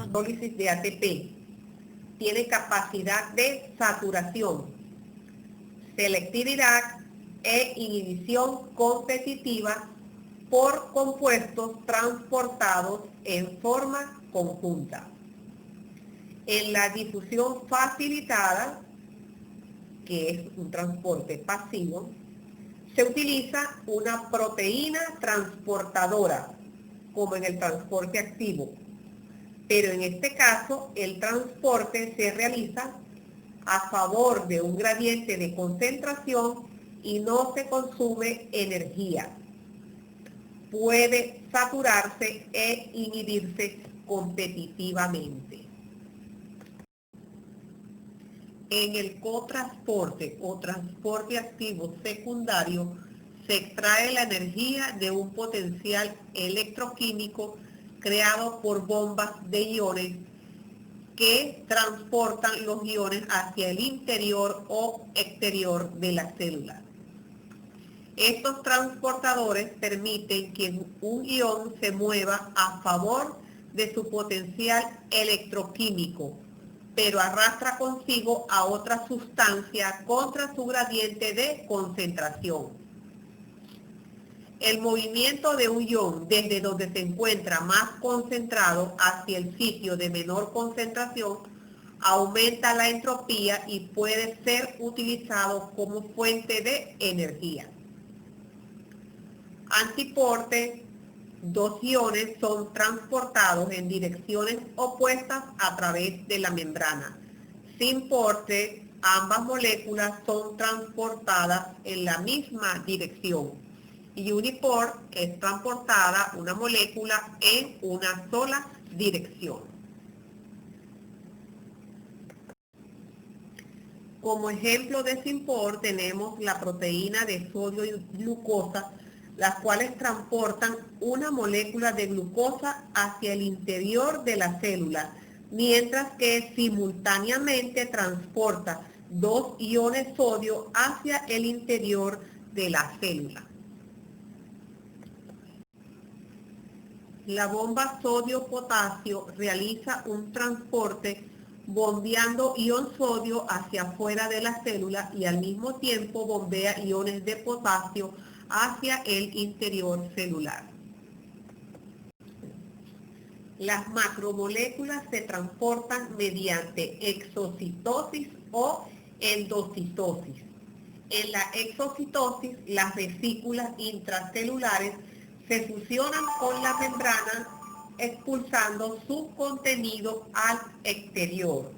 hidrólisis de ATP. Tiene capacidad de saturación, selectividad e inhibición competitiva por compuestos transportados en forma conjunta. En la difusión facilitada, que es un transporte pasivo, se utiliza una proteína transportadora, como en el transporte activo, pero en este caso el transporte se realiza a favor de un gradiente de concentración y no se consume energía. Puede saturarse e inhibirse competitivamente. En el cotransporte o transporte activo secundario se extrae la energía de un potencial electroquímico creado por bombas de iones que transportan los iones hacia el interior o exterior de la célula. Estos transportadores permiten que un ion se mueva a favor de su potencial electroquímico, pero arrastra consigo a otra sustancia contra su gradiente de concentración. El movimiento de un ion desde donde se encuentra más concentrado hacia el sitio de menor concentración aumenta la entropía y puede ser utilizado como fuente de energía. Antiporte, dos iones son transportados en direcciones opuestas a través de la membrana. Sin porte, ambas moléculas son transportadas en la misma dirección. Y uniport es transportada una molécula en una sola dirección. Como ejemplo de simport tenemos la proteína de sodio y glucosa, las cuales transportan una molécula de glucosa hacia el interior de la célula, mientras que simultáneamente transporta dos iones sodio hacia el interior de la célula. La bomba sodio-potasio realiza un transporte bombeando ion sodio hacia afuera de la célula y al mismo tiempo bombea iones de potasio hacia el interior celular. Las macromoléculas se transportan mediante exocitosis o endocitosis. En la exocitosis, las vesículas intracelulares se fusionan con la membrana expulsando su contenido al exterior.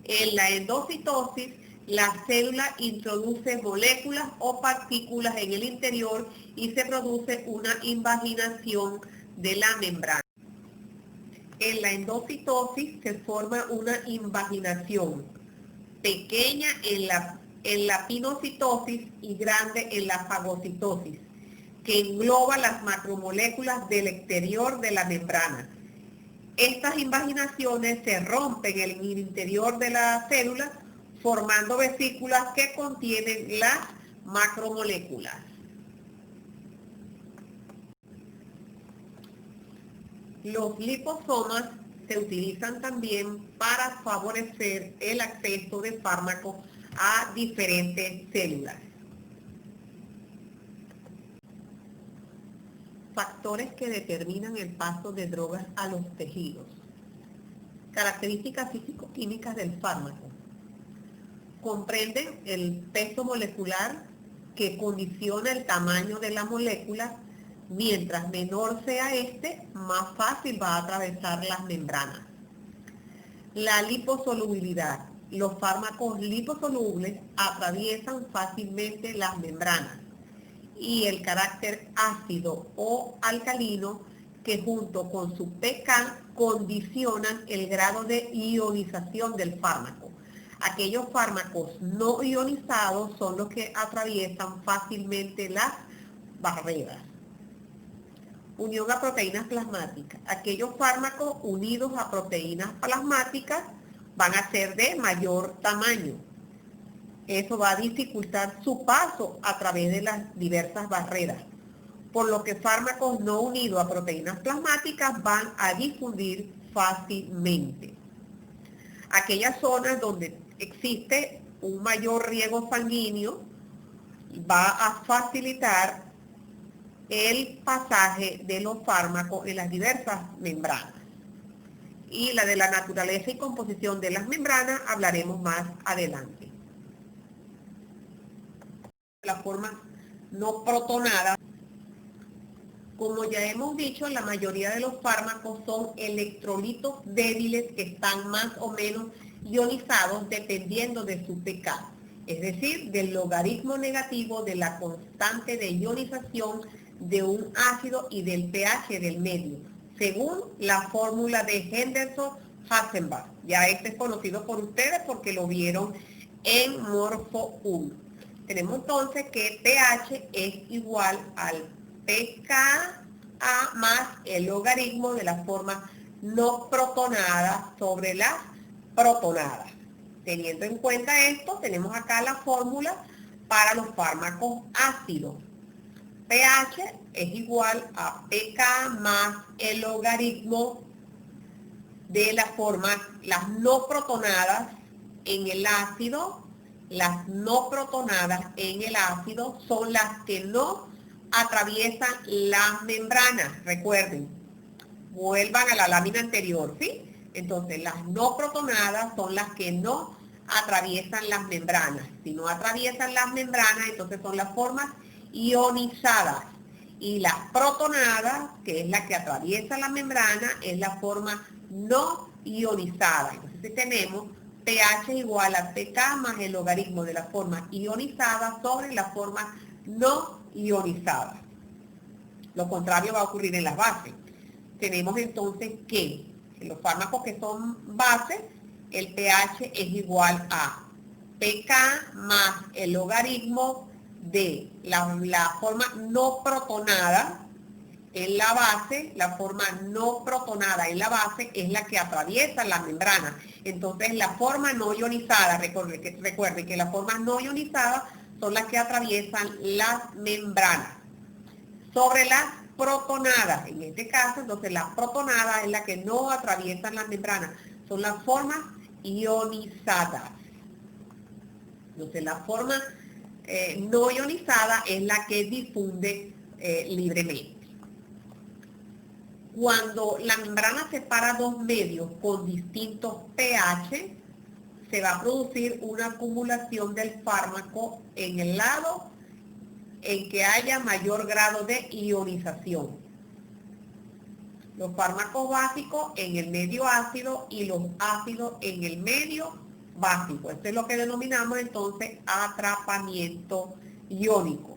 En la endocitosis, la célula introduce moléculas o partículas en el interior y se produce una invaginación de la membrana. En la endocitosis se forma una invaginación pequeña en la pinocitosis y grande en la fagocitosis, que engloba las macromoléculas del exterior de la membrana. Estas invaginaciones se rompen en el interior de la célula, formando vesículas que contienen las macromoléculas. Los liposomas se utilizan también para favorecer el acceso de fármacos a diferentes células. Factores que determinan el paso de drogas a los tejidos. Características físico-químicas del fármaco. Comprenden el peso molecular que condiciona el tamaño de la molécula. Mientras menor sea este, más fácil va a atravesar las membranas. La liposolubilidad. Los fármacos liposolubles atraviesan fácilmente las membranas. Y el carácter ácido o alcalino, que junto con su pK condicionan el grado de ionización del fármaco. Aquellos fármacos no ionizados son los que atraviesan fácilmente las barreras. Unión a proteínas plasmáticas. Aquellos fármacos unidos a proteínas plasmáticas van a ser de mayor tamaño. Eso va a dificultar su paso a través de las diversas barreras, por lo que fármacos no unidos a proteínas plasmáticas van a difundir fácilmente. Aquellas zonas donde existe un mayor riego sanguíneo va a facilitar el pasaje de los fármacos en las diversas membranas. Y la de la naturaleza y composición de las membranas hablaremos más adelante. La forma no protonada, como ya hemos dicho, la mayoría de los fármacos son electrolitos débiles que están más o menos ionizados dependiendo de su pK, es decir, del logaritmo negativo de la constante de ionización de un ácido y del pH del medio, según la fórmula de Henderson-Hasselbalch. Ya este es conocido por ustedes porque lo vieron en Morfo 1. Tenemos entonces que pH es igual al pKa más el logaritmo de la forma no protonada sobre las protonadas. Teniendo en cuenta esto, tenemos acá la fórmula para los fármacos ácidos. pH es igual a pK más el logaritmo de la forma, las no protonadas en el ácido. Las no protonadas en el ácido son las que no atraviesan las membranas. Recuerden, vuelvan a la lámina anterior, ¿sí? Entonces, las no protonadas son las que no atraviesan las membranas. Si no atraviesan las membranas, entonces son las formas ionizadas. Y las protonadas, que es la que atraviesa la membrana, es la forma no ionizada. Entonces, si tenemos pH igual a pK más el logaritmo de la forma ionizada sobre la forma no ionizada. Lo contrario va a ocurrir en las bases. Tenemos entonces que en los fármacos que son bases, el pH es igual a pK más el logaritmo de la forma no protonada en la base. La forma no protonada en la base es la que atraviesa la membrana. Entonces la forma no ionizada, recuerden que las formas no ionizadas son las que atraviesan las membranas. Sobre las protonadas, en este caso, entonces las protonadas es la que no atraviesan las membranas, son las formas ionizadas. Entonces la forma no ionizada es la que difunde libremente. Cuando la membrana separa dos medios con distintos pH, se va a producir una acumulación del fármaco en el lado en que haya mayor grado de ionización. Los fármacos básicos en el medio ácido y los ácidos en el medio básico. Esto es lo que denominamos entonces atrapamiento iónico.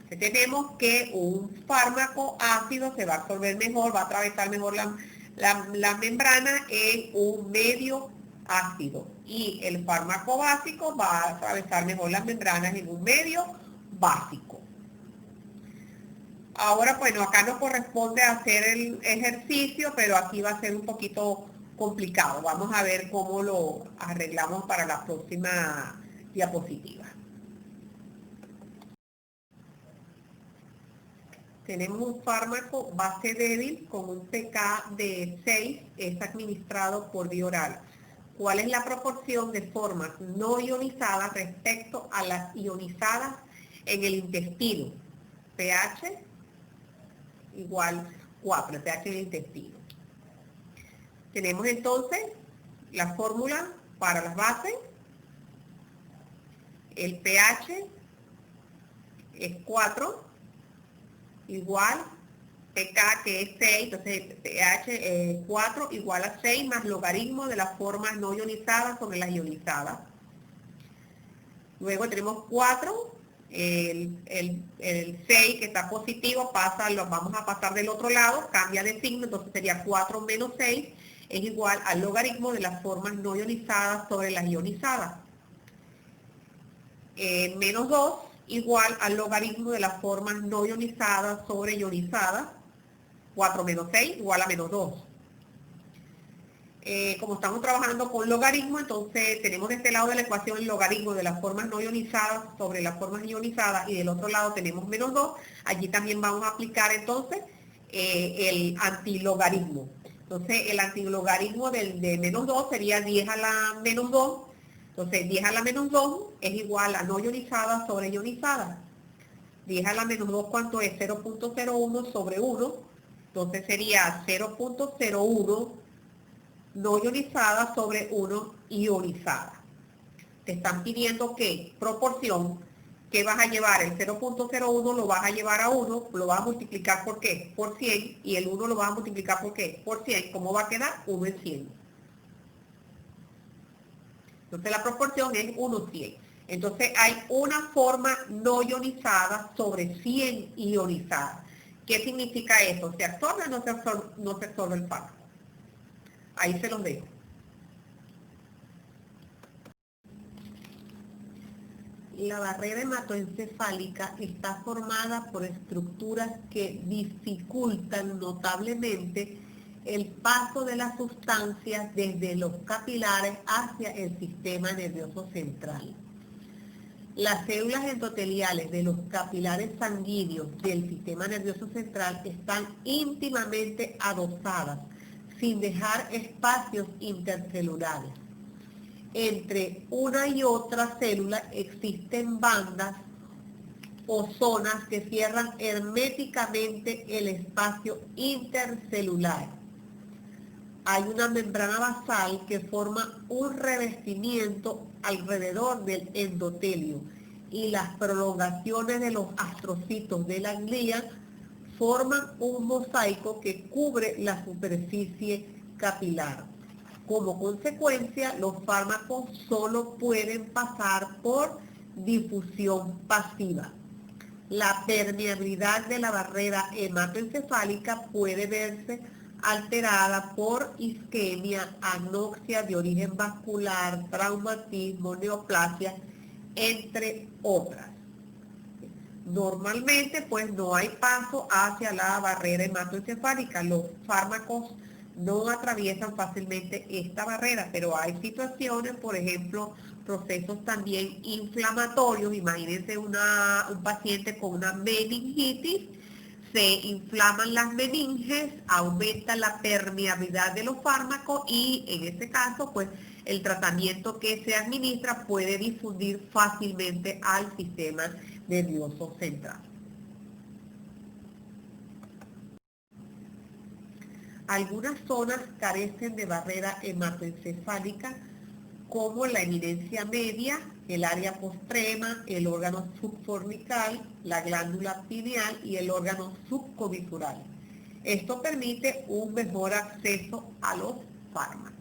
Tenemos que un fármaco ácido se va a absorber mejor, va a atravesar mejor la membrana en un medio ácido. Y el fármaco básico va a atravesar mejor las membranas en un medio básico. Ahora, bueno, acá nos corresponde hacer el ejercicio, pero aquí va a ser un poquito complicado. Vamos a ver cómo lo arreglamos para la próxima diapositiva. Tenemos un fármaco base débil con un pK de 6, es administrado por vía oral. ¿Cuál es la proporción de formas no ionizadas respecto a las ionizadas en el intestino? pH igual 4, el pH en el intestino. Tenemos entonces la fórmula para las bases. El pH es 4 igual pK, que es 6, entonces pH 4 igual a 6 más logaritmo de las formas no ionizadas sobre las ionizadas. Luego tenemos 4, el 6 que está positivo lo vamos a pasar del otro lado, cambia de signo, entonces sería 4 menos 6 es igual al logaritmo de las formas no ionizadas sobre las ionizadas. Menos 2 igual al logaritmo de las formas no ionizadas sobre ionizadas. 4 menos 6 igual a menos 2. Como estamos trabajando con logaritmo, entonces tenemos de este lado de la ecuación el logaritmo de las formas no ionizadas sobre las formas ionizadas y del otro lado tenemos menos 2. Allí también vamos a aplicar entonces el antilogaritmo. Entonces, el antilogaritmo de menos 2 sería 10 a la menos 2. Entonces, 10 a la menos 2 es igual a no ionizada sobre ionizada. 10 a la menos 2, ¿cuánto es? 0.01 sobre 1. Entonces, sería 0.01 no ionizada sobre 1 ionizada. Te están pidiendo que proporción, que vas a llevar el 0.01, lo vas a llevar a 1, lo vas a multiplicar por ¿qué? Por 100, y el 1 lo vas a multiplicar por ¿qué? Por 100. ¿Cómo va a quedar? 1 en 100. Entonces la proporción es 1:100. Entonces hay una forma no ionizada sobre 100 ionizadas. ¿Qué significa eso? ¿Se absorbe o no se absorbe el fármaco? Ahí se los dejo. La barrera hematoencefálica está formada por estructuras que dificultan notablemente el paso de las sustancias desde los capilares hacia el sistema nervioso central. Las células endoteliales de los capilares sanguíneos del sistema nervioso central están íntimamente adosadas, sin dejar espacios intercelulares. Entre una y otra célula existen bandas o zonas que cierran herméticamente el espacio intercelular. Hay una membrana basal que forma un revestimiento alrededor del endotelio y las prolongaciones de los astrocitos de la glía forman un mosaico que cubre la superficie capilar. Como consecuencia, los fármacos solo pueden pasar por difusión pasiva. La permeabilidad de la barrera hematoencefálica puede verse alterada por isquemia, anoxia de origen vascular, traumatismo, neoplasia, entre otras. Normalmente, pues no hay paso hacia la barrera hematoencefálica. Los fármacos no atraviesan fácilmente esta barrera, pero hay situaciones, por ejemplo, procesos también inflamatorios. Imagínense un paciente con una meningitis, se inflaman las meninges, aumenta la permeabilidad de los fármacos y en este caso, pues el tratamiento que se administra puede difundir fácilmente al sistema nervioso central. Algunas zonas carecen de barrera hematoencefálica, como la eminencia media, el área postrema, el órgano subfornical, la glándula pineal y el órgano subcomisural. Esto permite un mejor acceso a los fármacos.